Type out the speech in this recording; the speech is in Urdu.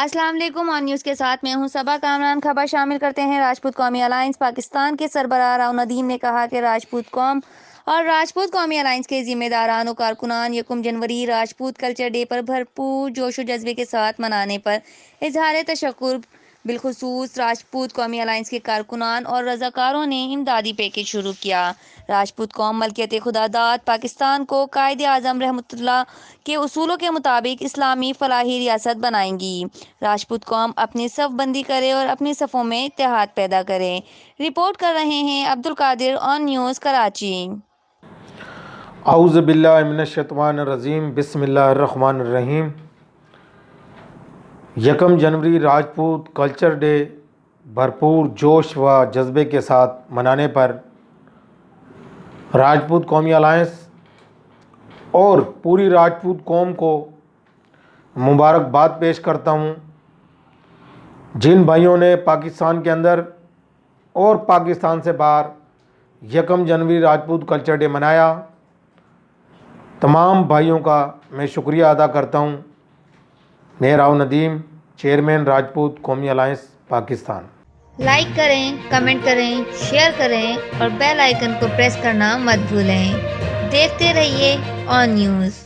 السلام علیکم، آن نیوز کے ساتھ میں ہوں صبا کامران۔ خبر شامل کرتے ہیں۔ راجپوت قومی الائنس پاکستان کے سربراہ راؤ ندیم نے کہا کہ راجپوت قوم اور راجپوت قومی الائنس کے ذمہ داران و کارکنان یکم جنوری راجپوت کلچر ڈے پر بھرپور جوش و جذبے کے ساتھ منانے پر اظہار تشکر۔ بالخصوص راجپوت قومی الائنس کے کارکنان اور رضاکاروں نے امدادی پیکیج شروع کیا۔ راجپوت قوم ملکیت خداداد پاکستان کو قائد اعظم رحمۃ اللہ کے اصولوں کے مطابق اسلامی فلاحی ریاست بنائیں گی۔ راجپوت قوم اپنی صف بندی کرے اور اپنی صفوں میں اتحاد پیدا کرے۔ رپورٹ کر رہے ہیں عبدالقادر، آن نیوز کراچی۔ اعوذ باللہ من الشیطان الرجیم، بسم اللہ الرحمن الرحیم۔ یکم جنوری راجپوت کلچر ڈے بھرپور جوش و جذبے کے ساتھ منانے پر راجپوت قومی الائنس اور پوری راجپوت قوم کو مبارکباد پیش کرتا ہوں۔ جن بھائیوں نے پاکستان کے اندر اور پاکستان سے باہر یکم جنوری راجپوت کلچر ڈے منایا، تمام بھائیوں کا میں شکریہ ادا کرتا ہوں۔ میں راؤ ندیم، چیئرمین راجپوت قومی الائنس پاکستان۔ لائک کریں، کمنٹ کریں، شیئر کریں اور بیل آئیکن کو پریس کرنا مت بھولیں۔ دیکھتے رہیے آن نیوز۔